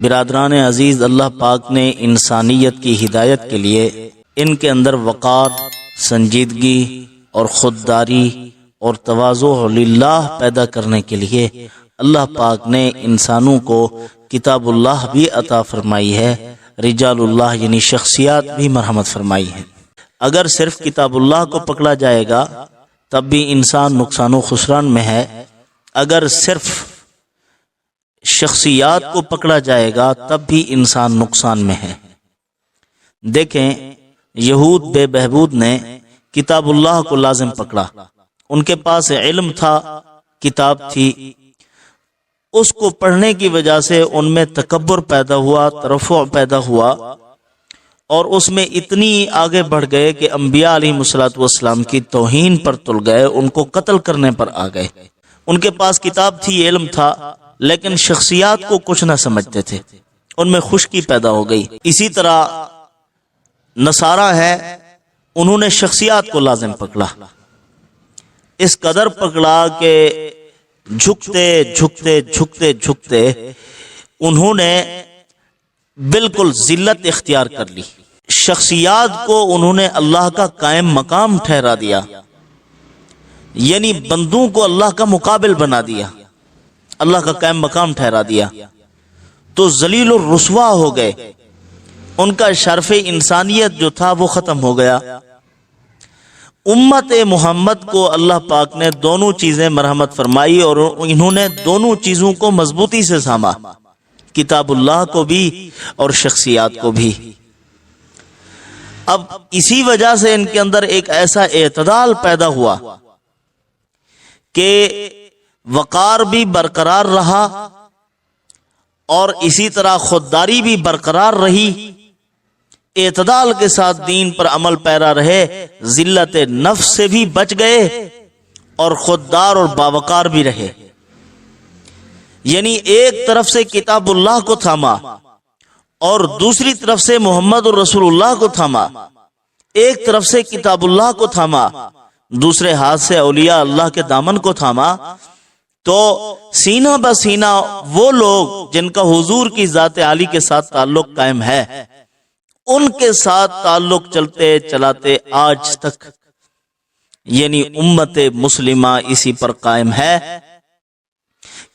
برادران عزیز، اللہ پاک نے انسانیت کی ہدایت کے لیے ان کے اندر وقار، سنجیدگی اور خودداری اور تواضع للہ پیدا کرنے کے لیے اللہ پاک نے انسانوں کو کتاب اللہ بھی عطا فرمائی ہے، رجال اللہ یعنی شخصیات بھی مرحمت فرمائی ہے۔ اگر صرف کتاب اللہ کو پکڑا جائے گا تب بھی انسان نقصان و خسران میں ہے، اگر صرف شخصیات کو پکڑا جائے گا تب بھی انسان نقصان میں ہے۔ دیکھیں، یہود بے بہبود نے کتاب اللہ کو لازم پکڑا، ان کے پاس علم تھا، کتاب تھی، اس کو پڑھنے کی وجہ سے ان میں تکبر پیدا ہوا، ترفع پیدا ہوا، اور اس میں اتنی آگے بڑھ گئے کہ انبیاء علیہ السلام کی توہین پر تل گئے، ان کو قتل کرنے پر آ گئے۔ ان کے پاس کتاب تھی، علم تھا، لیکن شخصیات کو کچھ نہ سمجھتے تھے، ان میں خشکی پیدا ہو گئی۔ اسی طرح نصارہ ہے، انہوں نے شخصیات کو لازم پکڑا، اس قدر پکڑا کہ جھکتے جھکتے جھکتے جھکتے انہوں نے بالکل ذلت اختیار کر لی۔ شخصیات کو انہوں نے اللہ کا قائم مقام ٹھہرا دیا، یعنی بندوں کو اللہ کا مقابل بنا دیا، اللہ کا قائم مقام ٹھہرا دیا، تو ذلیل و رسوا ہو گئے، ان کا شرف انسانیت جو تھا وہ ختم ہو گیا۔ امت محمد کو اللہ پاک نے دونوں چیزیں مرحمت فرمائی اور انہوں نے دونوں چیزوں کو مضبوطی سے ساما، کتاب اللہ کو بھی اور شخصیات کو بھی۔ اب اسی وجہ سے ان کے اندر ایک ایسا اعتدال پیدا ہوا کہ وقار بھی برقرار رہا اور اسی طرح خودداری بھی برقرار رہی، اعتدال کے ساتھ دین پر عمل پیرا رہے، ذلت نفس سے بھی بچ گئے اور خوددار اور باوقار بھی رہے۔ یعنی ایک طرف سے کتاب اللہ کو تھاما اور دوسری طرف سے محمد الرسول اللہ کو تھاما، ایک طرف سے کتاب اللہ کو تھاما، دوسرے ہاتھ سے اولیاء اللہ کے دامن کو تھاما، تو سینہ بسینہ وہ لوگ جن کا حضور کی ذات عالی کے ساتھ تعلق قائم ہے، ان کے ساتھ تعلق چلتے چلاتے آج تک یعنی امت مسلمہ اسی پر قائم ہے۔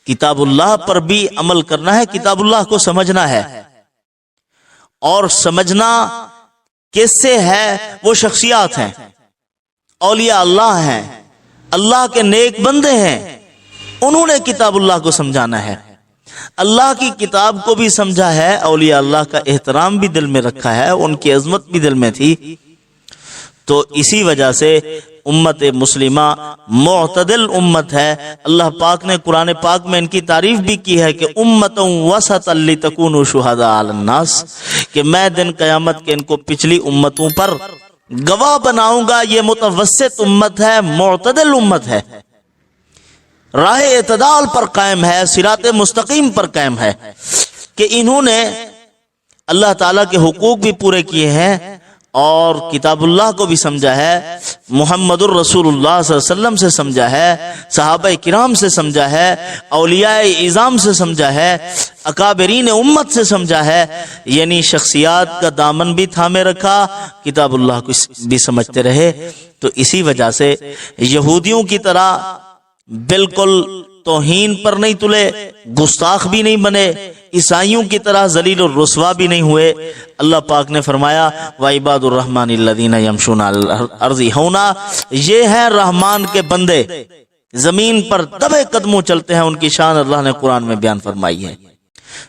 کتاب اللہ پر بھی عمل کرنا ہے، کتاب اللہ کو سمجھنا ہے، اور سمجھنا کس سے ہے؟ وہ شخصیات ہیں، اولیاء اللہ ہیں، اللہ کے نیک بندے ہیں، انہوں نے کتاب اللہ کو سمجھانا ہے، اللہ کی کتاب کو بھی سمجھا ہے، اولیاء اللہ کا احترام بھی دل میں رکھا ہے، ان کی عظمت بھی دل میں تھی۔ تو اسی وجہ سے امت مسلمہ معتدل امت ہے۔ اللہ پاک نے قرآن پاک میں ان کی تعریف بھی کی ہے کہ امۃ وسطا لتکونوا شہداء علی الناس، کہ میں دن قیامت کے ان کو پچھلی امتوں پر گواہ بناؤں گا۔ یہ متوسط امت ہے، معتدل امت ہے، راہ اعتدال پر قائم ہے، صراط مستقیم پر قائم ہے، کہ انہوں نے اللہ تعالیٰ کے حقوق بھی پورے کیے ہیں اور کتاب اللہ کو بھی سمجھا ہے، محمد الرسول اللہ صلی اللہ علیہ وسلم سے سمجھا ہے، صحابہ کرام سے سمجھا ہے، اولیاء اعظام سے سمجھا ہے، اکابرین امت سے سمجھا ہے، یعنی شخصیات کا دامن بھی تھامے رکھا، کتاب اللہ کو بھی سمجھتے رہے۔ تو اسی وجہ سے یہودیوں کی طرح بالکل توہین پر نہیں تلے، گستاخ بھی نہیں بنے، عیسائیوں کی طرح ذلیل الرسوا بھی نہیں ہوئے۔ اللہ پاک نے فرمایا وَعِبَادُ الرَّحْمَنِ الَّذِينَ يَمْشُونَ عَلَى الْأَرْضِ هَوْنًا، یہ ہیں رحمان کے بندے، زمین پر دبے قدموں چلتے ہیں، ان کی شان اللہ نے قرآن میں بیان فرمائی ہے۔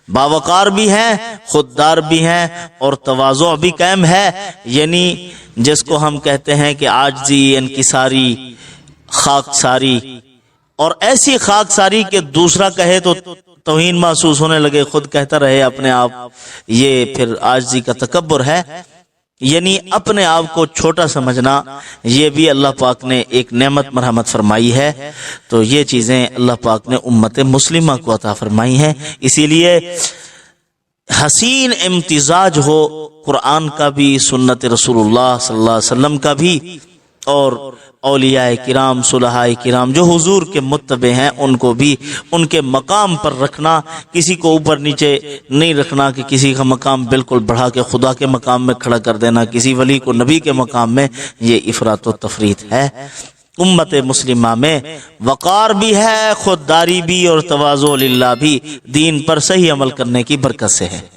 باوقار بھی ہیں، خوددار بھی ہیں، اور تواضع بھی قائم ہے، یعنی جس کو ہم کہتے ہیں کہ عاجزی، انکساری، خاکساری، اور ایسی خاکساری کہ دوسرا کہے تو توہین محسوس ہونے لگے، خود کہتا رہے اپنے آپ، یہ پھر عاجزی کا تکبر ہے، یعنی اپنے آپ کو چھوٹا سمجھنا، یہ بھی اللہ پاک نے ایک نعمت مرحمت فرمائی ہے۔ تو یہ چیزیں اللہ پاک نے امت مسلمہ کو عطا فرمائی ہیں، اسی لیے حسین امتزاج ہو قرآن کا بھی، سنت رسول اللہ صلی اللہ علیہ وسلم کا بھی، اور اولیاء کرام صلحاء کرام جو حضور کے متبع ہیں ان کو بھی ان کے مقام پر رکھنا، کسی کو اوپر نیچے نہیں رکھنا کہ کسی کا مقام بالکل بڑھا کے خدا کے مقام میں کھڑا کر دینا، کسی ولی کو نبی کے مقام میں، یہ افراط و تفریط ہے۔ امت مسلمہ میں وقار بھی ہے، خودداری بھی اور تواضع للہ بھی، دین پر صحیح عمل کرنے کی برکت سے ہے۔